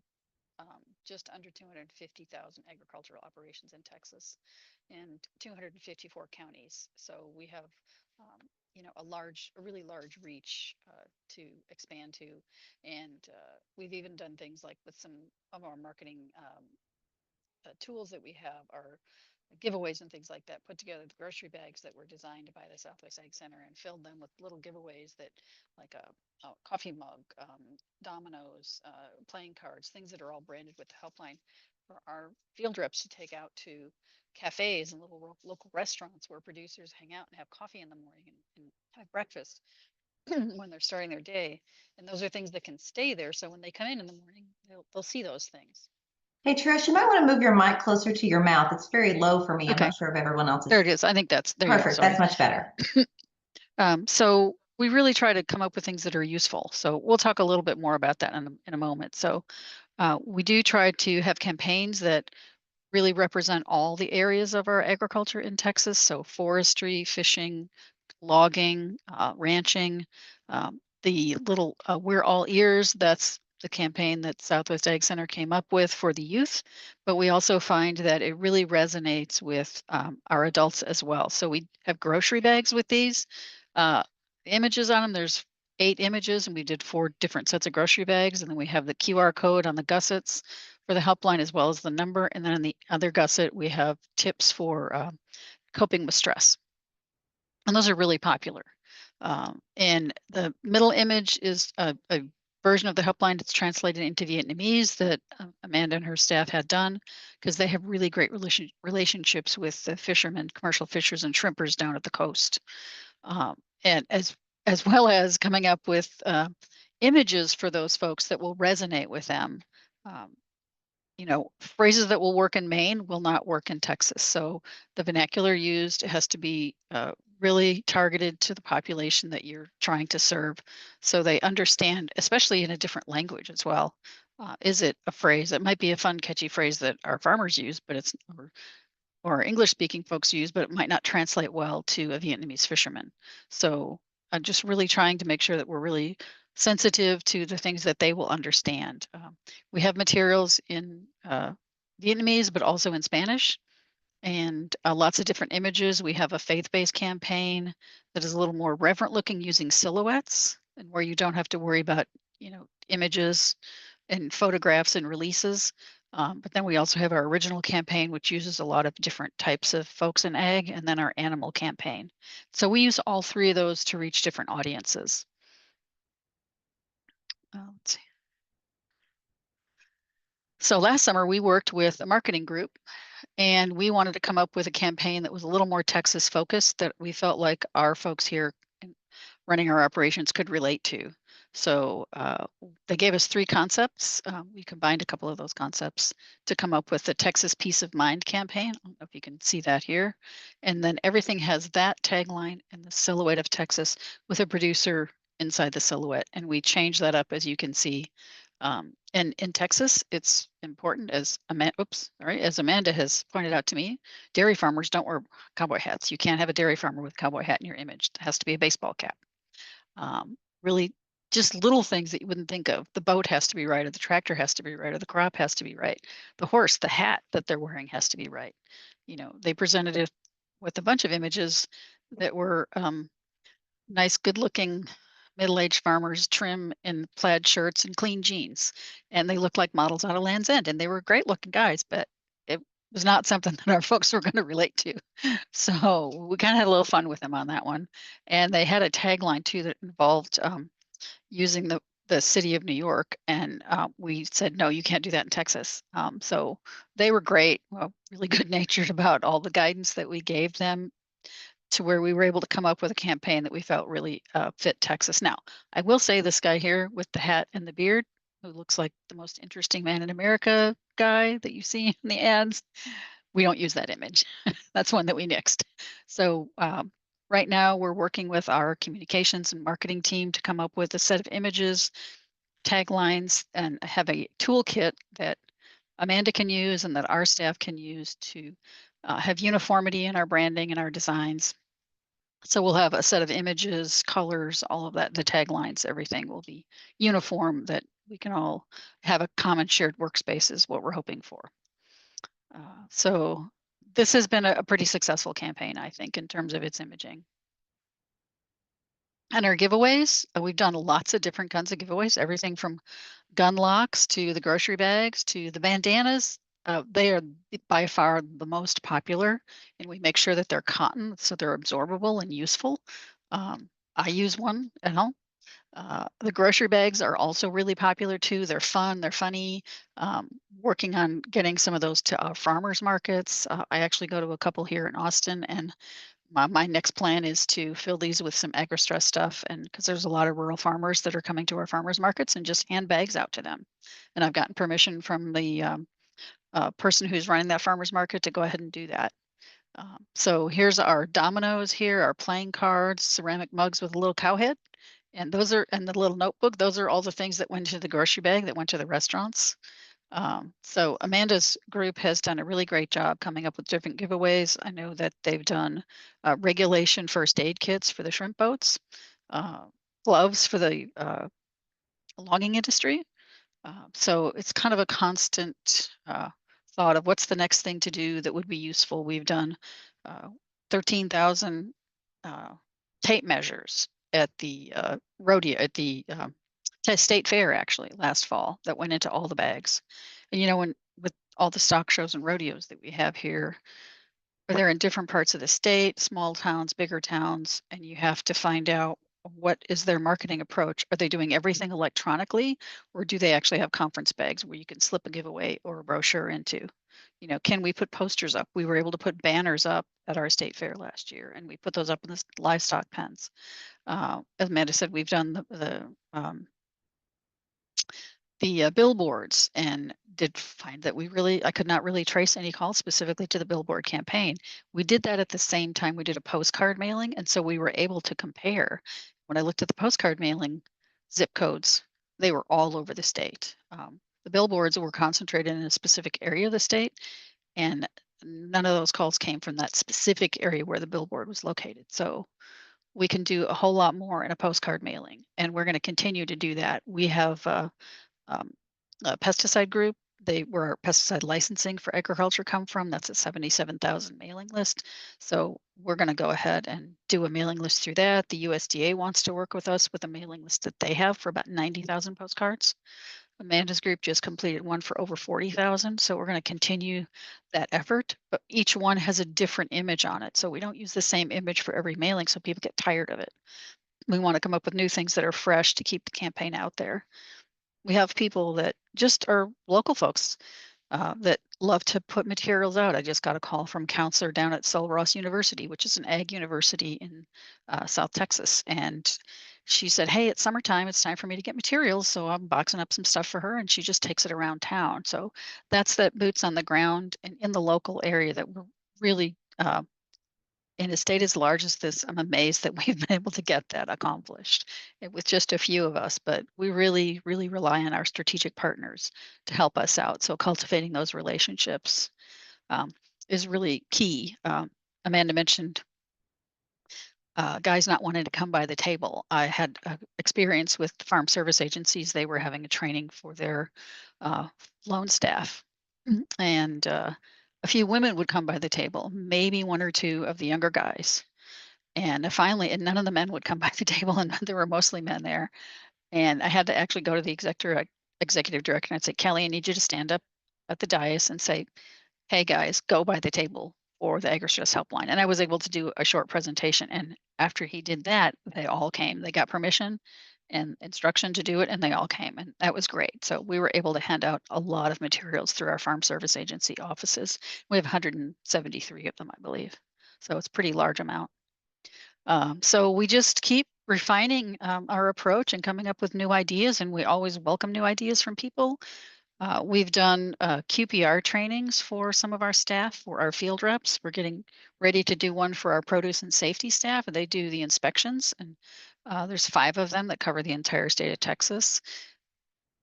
just under 250,000 agricultural operations in Texas and 254 counties. So we have a really large reach to expand to. And we've even done things like with some of our marketing tools that we have, our giveaways and things like that, put together the grocery bags that were designed by the Southwest Ag Center and filled them with little giveaways that like a coffee mug, dominoes, playing cards, things that are all branded with the helpline for our field reps to take out to cafes and little local restaurants where producers hang out and have coffee in the morning and have breakfast when they're starting their day. And those are things that can stay there. So when they come in the morning, they'll see those things. Hey, Trish, you might want to move your mic closer to your mouth. It's very low for me. Okay. I'm not sure if everyone else is. There it is. I think that's there. Perfect. That's much better. So we really try to come up with things that are useful. So we'll talk a little bit more about that in a moment. So we do try to have campaigns that really represent all the areas of our agriculture in Texas. So forestry, fishing, logging, ranching, the little We're All Ears, that's the campaign that Southwest Ag Center came up with for the youth, but we also find that it really resonates with our adults as well. So we have grocery bags with these images on them. There's 8 images, and we did 4 different sets of grocery bags, and then we have the QR code on the gussets for the helpline as well as the number, and then in the other gusset we have tips for coping with stress. And those are really popular. And the middle image is a version of the helpline that's translated into Vietnamese that Amanda and her staff had done, because they have really great relationships with the fishermen, commercial fishers and shrimpers down at the coast. And as well as coming up with images for those folks that will resonate with them. Phrases that will work in Maine will not work in Texas. So the vernacular used has to be really targeted to the population that you're trying to serve, so they understand, especially in a different language as well. Is it a phrase? It might be a fun, catchy phrase that our farmers use, but it's or English-speaking folks use, but it might not translate well to a Vietnamese fisherman. So I'm just really trying to make sure that we're really sensitive to the things that they will understand. We have materials in Vietnamese, but also in Spanish, and lots of different images. We have a faith-based campaign that is a little more reverent looking, using silhouettes, and where you don't have to worry about, images and photographs and releases. But then we also have our original campaign, which uses a lot of different types of folks in ag, and then our animal campaign. So we use all 3 of those to reach different audiences. Let's see. So last summer we worked with a marketing group, and we wanted to come up with a campaign that was a little more Texas focused, that we felt like our folks here running our operations could relate to. So they gave us 3 concepts. We combined a couple of those concepts to come up with the Texas Peace of Mind campaign. I don't know if you can see that here. And then everything has that tagline and the silhouette of Texas with a producer inside the silhouette. And we changed that up, as you can see, And in Texas, it's important as Amanda has pointed out to me, dairy farmers don't wear cowboy hats. You can't have a dairy farmer with a cowboy hat in your image. It has to be a baseball cap. Really just little things that you wouldn't think of. The boat has to be right, or the tractor has to be right, or the crop has to be right. The horse, the hat that they're wearing has to be right. They presented it with a bunch of images that were nice, good looking middle-aged farmers, trim in plaid shirts and clean jeans. And they looked like models out of Land's End, and they were great looking guys, but it was not something that our folks were going to relate to. So we kind of had a little fun with them on that one. And they had a tagline too that involved using the city of New York. And we said, no, you can't do that in Texas. So they were great, well, really good natured about all the guidance that we gave them, to where we were able to come up with a campaign that we felt really fit Texas. Now, I will say this guy here with the hat and the beard, who looks like the most interesting man in America guy that you see in the ads, we don't use that image. That's one that we nixed. So right now we're working with our communications and marketing team to come up with a set of images, taglines, and have a toolkit that Amanda can use and that our staff can use to have uniformity in our branding and our designs. So we'll have a set of images, colors, all of that, the taglines, everything will be uniform, that we can all have a common shared workspace is what we're hoping for. So this has been a pretty successful campaign, I think, in terms of its imaging. And our giveaways, we've done lots of different kinds of giveaways, everything from gun locks to the grocery bags to the bandanas. They are by far the most popular, and we make sure that they're cotton, so they're absorbable and useful. I use one at home. The grocery bags are also really popular too. They're fun, they're funny. Working on getting some of those to our farmers markets. I actually go to a couple here in Austin, and my next plan is to fill these with some AgriStress stuff, and because there's a lot of rural farmers that are coming to our farmers markets, and just hand bags out to them. And I've gotten permission from the person who's running that farmers market to go ahead and do that. So here's our dominoes here, our playing cards, ceramic mugs with a little cow head. And those are, and the little notebook, those are all the things that went to the grocery bag that went to the restaurants. So Amanda's group has done a really great job coming up with different giveaways. I know that they've done regulation first aid kits for the shrimp boats, gloves for the logging industry. So it's kind of a constant thought of what's the next thing to do that would be useful. We've done 13,000 tape measures at the rodeo, at the state fair actually last fall, that went into all the bags. And when with all the stock shows and rodeos that we have here, they're in different parts of the state, small towns, bigger towns, and you have to find out what is their marketing approach. Are they doing everything electronically, or do they actually have conference bags where you can slip a giveaway or a brochure into? Can we put posters up? We were able to put banners up at our state fair last year, and we put those up in the livestock pens. As Amanda said, we've done the billboards, and did find that I could not really trace any calls specifically to the billboard campaign. We did that at the same time we did a postcard mailing, and so we were able to compare. When I looked at the postcard mailing zip codes, they were all over the state. The billboards were concentrated in a specific area of the state, and none of those calls came from that specific area where the billboard was located. So we can do a whole lot more in a postcard mailing, and we're going to continue to do that. We have a pesticide group. Where our pesticide licensing for agriculture come from. That's a 77,000 mailing list. So we're going to go ahead and do a mailing list through that. The USDA wants to work with us with a mailing list that they have for about 90,000 postcards. Amanda's group just completed one for over 40,000. So we're going to continue that effort, but each one has a different image on it. So we don't use the same image for every mailing, so people get tired of it. We want to come up with new things that are fresh to keep the campaign out there. We have people that just are local folks that love to put materials out. I just got a call from a counselor down at Sul Ross University, which is an ag university in South Texas. And she said, hey, it's summertime. It's time for me to get materials. So I'm boxing up some stuff for her, and she just takes it around town. So that's that boots on the ground and in the local area that we're really in a state as large as this, I'm amazed that we've been able to get that accomplished with just a few of us. But we really, really rely on our strategic partners to help us out. So cultivating those relationships um, is really key. Amanda mentioned guys not wanting to come by the table. I had experience with farm service agencies. They were having a training for their loan staff, and a few women would come by the table, maybe one or two of the younger guys. And finally, and none of the men would come by the table, and there were mostly men there. And I had to actually go to the executive director and I'd say, Kelly, I need you to stand up at the dais and say, hey guys, go by the table or the AgriStress helpline. And I was able to do a short presentation. And after he did that, they all came. They got permission and instruction to do it, and they all came. And that was great. So we were able to hand out a lot of materials through our farm service agency offices. We have 173 of them, I believe. So it's a pretty large amount. So we just keep refining our approach and coming up with new ideas, and we always welcome new ideas from people. We've done QPR trainings for some of our staff, for our field reps. We're getting ready to do one for our produce and safety staff, and they do the inspections. And there's 5 of them that cover the entire state of Texas.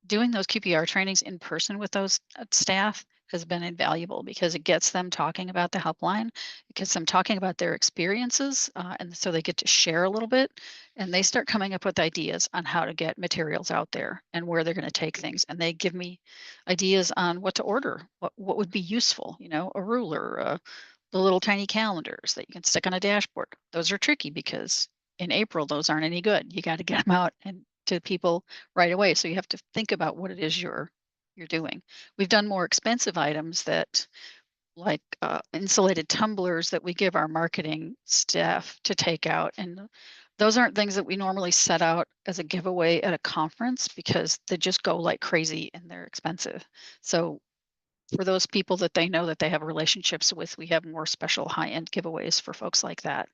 Doing those QPR trainings in person with those staff has been invaluable because it gets them talking about the helpline, it gets them talking about their experiences, and so they get to share a little bit, and they start coming up with ideas on how to get materials out there and where they're going to take things. And they give me ideas on what to order, what would be useful, you know, a ruler, the little tiny calendars that you can stick on a dashboard. Those are tricky because in April, those aren't any good. You got to get them out and to people right away. So you have to think about what it is you're doing. We've done more expensive items that like insulated tumblers that we give our marketing staff to take out. And those aren't things that we normally set out as a giveaway at a conference because they just go like crazy and they're expensive. So for those people that they know that they have relationships with, we have more special high-end giveaways for folks like that.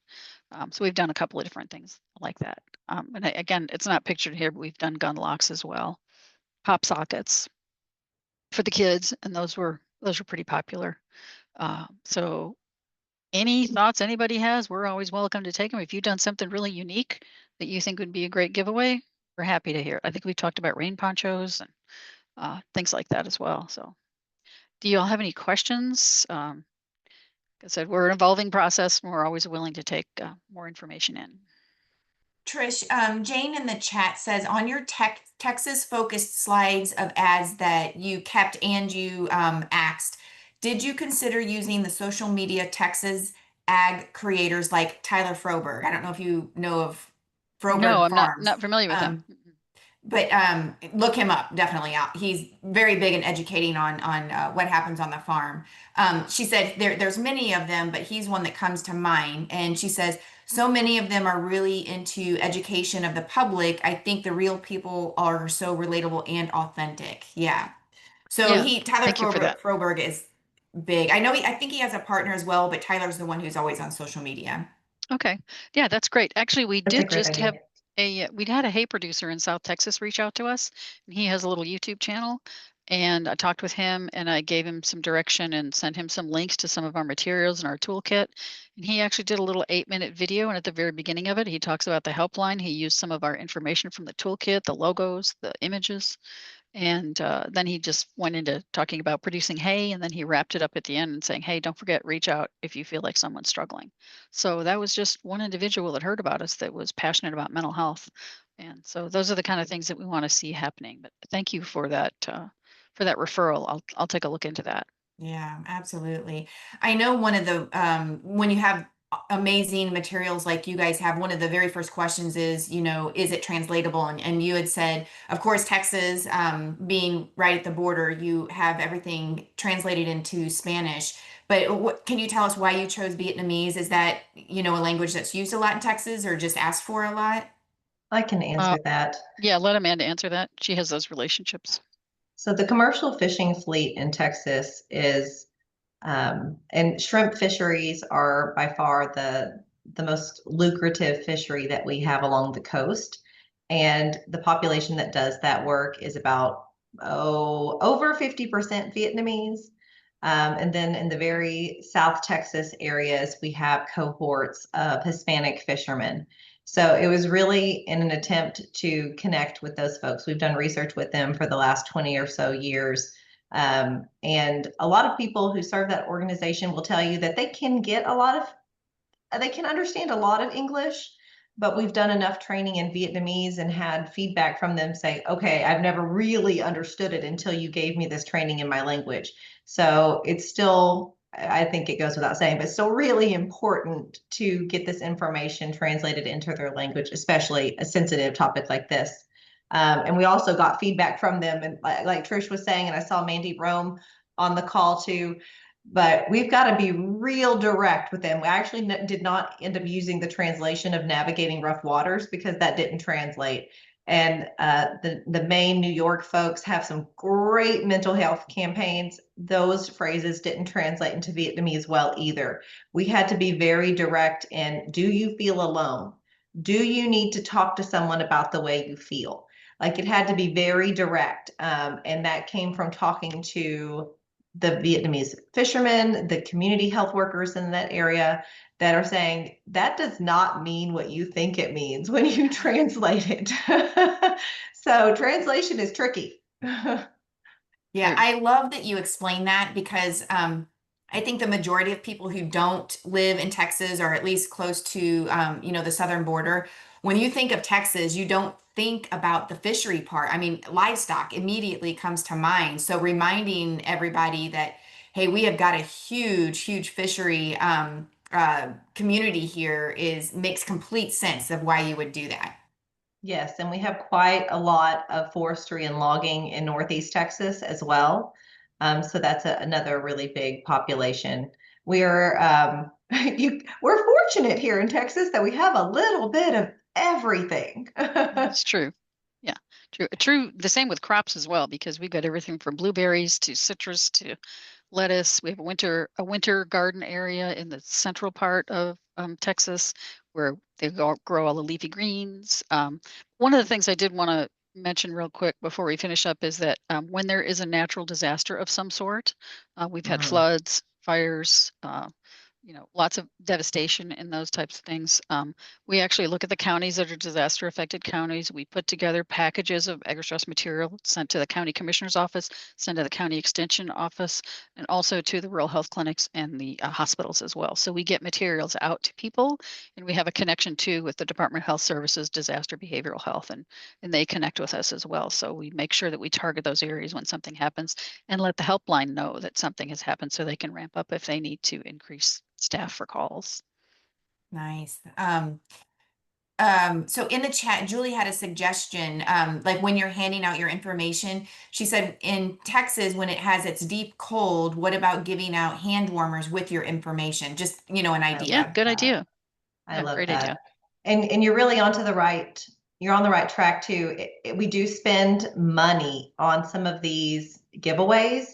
So we've done a couple of different things like that. And again, it's not pictured here, but we've done gun locks as well, pop sockets for the kids, and those were pretty popular. So any thoughts anybody has, we're always welcome to take them. If you've done something really unique that you think would be a great giveaway, we're happy to hear it. I think we talked about rain ponchos and things like that as well. So do you all have any questions? Like I said, we're an evolving process, and we're always willing to take more information in. Trish, Jane in the chat says on your Texas focused slides of ads that you kept and you axed, did you consider using the social media Texas ag creators like Tyler Froberg? I don't know if you know of Froberg No, I'm Farms. not familiar with him. But look him up, definitely out. He's very big in educating on what happens on the farm. She said there's many of them, but he's one that comes to mind. And she says so many of them are really into education of the public. I think the real people are so relatable and authentic. Yeah. So Yeah, Tyler thank you for that. Froberg is big. I think he has a partner as well, but Tyler's the one who's always on social media. Okay. Yeah, that's great. Actually, we That's a did great just idea. have we had a hay producer in South Texas reach out to us, and he has a little YouTube channel. And I talked with him and I gave him some direction and sent him some links to some of our materials and our toolkit. And he actually did a little 8-minute video. And at the very beginning of it, he talks about the helpline. He used some of our information from the toolkit, the logos, the images. And then he just went into talking about producing hay, and then he wrapped it up at the end and saying, hey, don't forget, reach out if you feel like someone's struggling. So that was just one individual that heard about us that was passionate about mental health. And so those are the kind of things that we want to see happening. But thank you for that referral. I'll take a look into that. Yeah, absolutely. I know one of the when you have amazing materials like you guys have, one of the very first questions is, is it translatable? And you had said, of course, Texas being right at the border, you have everything translated into Spanish. But can you tell us why you chose Vietnamese? Is that, a language that's used a lot in Texas or just asked for a lot? I can answer that. Yeah, let Amanda answer that. She has those relationships. So the commercial fishing fleet in Texas is, and shrimp fisheries are by far the most lucrative fishery that we have along the coast. And the population that does that work is about, over 50% Vietnamese. And then in the very South Texas areas, we have cohorts of Hispanic fishermen. So it was really in an attempt to connect with those folks. We've done research with them for the last 20 or so years. And a lot of people who serve that organization will tell you that they can understand a lot of English, but we've done enough training in Vietnamese and had feedback from them say, okay, I've never really understood it until you gave me this training in my language. So it's still, I think it goes without saying, but still really important to get this information translated into their language, especially a sensitive topic like this. And we also got feedback from them, and like Trish was saying, and I saw Mandy Rome on the call too, but we've got to be real direct with them. We actually did not end up using the translation of navigating rough waters because that didn't translate. And the main New York folks have some great mental health campaigns. Those phrases didn't translate into Vietnamese well either. We had to be very direct in, do you feel alone? Do you need to talk to someone about the way you feel? Like, it had to be very direct. And that came from talking to the Vietnamese fishermen, the community health workers in that area that are saying that does not mean what you think it means when you translate it. So translation is tricky. Yeah, I love that you explain that because I think the majority of people who don't live in Texas or at least close to the southern border, when you think of Texas, you don't think about the fishery part. I mean, livestock immediately comes to mind. So reminding everybody that, hey, we have got a huge, huge fishery community here makes complete sense of why you would do that. Yes, and we have quite a lot of forestry and logging in Northeast Texas as well. So that's another really big population. We're fortunate here in Texas that we have a little bit of everything. It's true. Yeah, true. The same with crops as well, because we've got everything from blueberries to citrus to lettuce. We have a winter garden area in the central part of Texas where they grow all the leafy greens. One of the things I did want to mention real quick before we finish up is that when there is a natural disaster of some sort, we've had floods, fires, lots of devastation in those types of things. We actually look at the counties that are disaster affected counties. We put together packages of AgriStress material sent to the county commissioner's office, sent to the county extension office, and also to the rural health clinics and the hospitals as well. So we get materials out to people, and we have a connection too with the Department of Health Services, Disaster Behavioral Health, and they connect with us as well. So we make sure that we target those areas when something happens and let the helpline know that something has happened so they can ramp up if they need to increase staff for calls. Nice. So in the chat, Julie had a suggestion, like when you're handing out your information, she said in Texas, when it has its deep cold, what about giving out hand warmers with your information? Just, an idea. Yeah, good idea. I love great that. idea. And you're really you're on the right track too. We do spend money on some of these giveaways,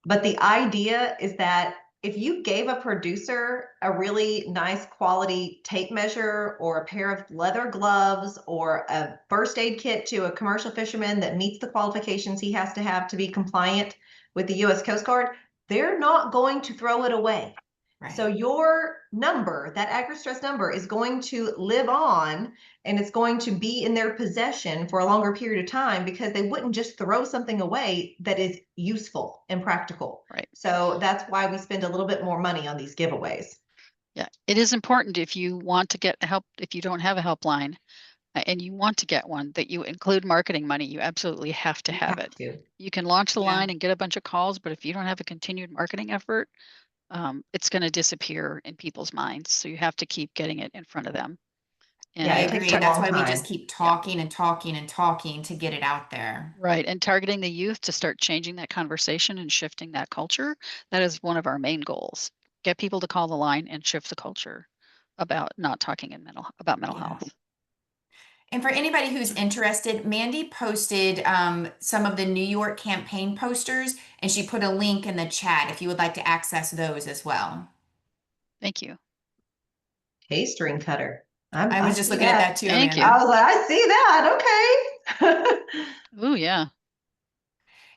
but the idea is that if you gave a producer a really nice quality tape measure or a pair of leather gloves or a first aid kit to a commercial fisherman that meets the qualifications he has to have to be compliant with the U.S. Coast Guard, they're not going to throw it away. Right. So your number, that AgriStress number, is going to live on, and it's going to be in their possession for a longer period of time because they wouldn't just throw something away that is useful and practical. Right. So that's why we spend a little bit more money on these giveaways. Yeah, it is important if you want to get help, if you don't have a helpline and you want to get one, that you include marketing money. You absolutely have to have it. You can launch the line and get a bunch of calls, but if you don't have a continued marketing effort, it's going to disappear in people's minds. So you have to keep getting it in front of them. And I agree. And that's why we just keep talking and talking and talking to get it out there. Right. And targeting the youth to start changing that conversation and shifting that culture. That is one of our main goals. Get people to call the line and shift the culture about not talking about mental health. And for anybody who's interested, Mandy posted some of the New York campaign posters, and she put a link in the chat if you would like to access those as well. Thank you. Hey, string cutter. I was just looking at that too. Thank you. I was like, I see that. Okay. Oh, yeah.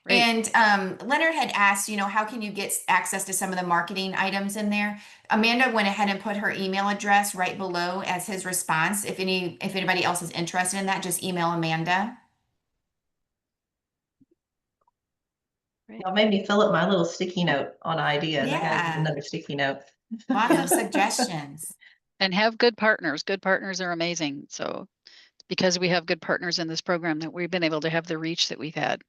Great. And Leonard had asked, how can you get access to some of the marketing items in there? Amanda went ahead and put her email address right below as his response. If anybody else is interested in that, just email Amanda. Y'all made me fill up my little sticky note on ideas. I gotta Yeah. get another sticky note. Lots of suggestions. And have good partners. Good partners are amazing. So because we have good partners in this program that we've been able to have the reach that we've had.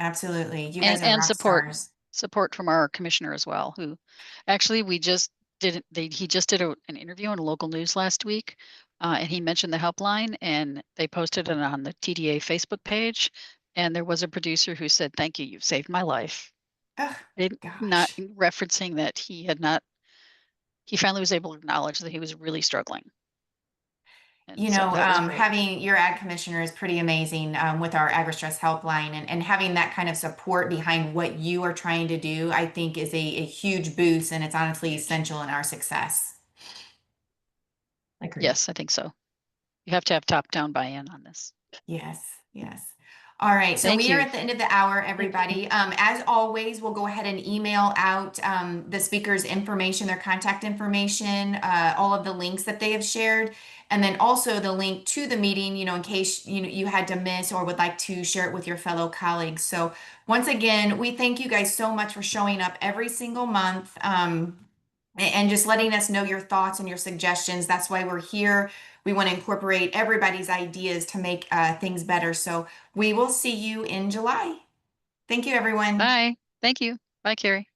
Absolutely. You guys are And rock stars. support from our commissioner as well, who actually he just did an interview in a local news last week. And he mentioned the helpline, and they posted it on the TDA Facebook page. And there was a producer who said, "Thank you, you've saved my life." Oh, Not gosh. referencing that he finally was able to acknowledge that he was really struggling. And so that was great. Having your ag commissioner is pretty amazing with our AgriStress helpline, and having that kind of support behind what you are trying to do, I think is a huge boost, and it's honestly essential in our success. I agree. Yes, I think so. You have to have top-down buy-in on this. Yes, yes. All right, so Thank we are you. at the end of the hour, everybody. As always, we'll go ahead and email out the speakers' information, their contact information, all of the links that they have shared, and then also the link to the meeting, in case you had to miss or would like to share it with your fellow colleagues. So once again, we thank you guys so much for showing up every single month. And just letting us know your thoughts and your suggestions. That's why we're here. We want to incorporate everybody's ideas to make things better. So we will see you in July. Thank you, everyone. Bye. Thank you. Bye, Carrie.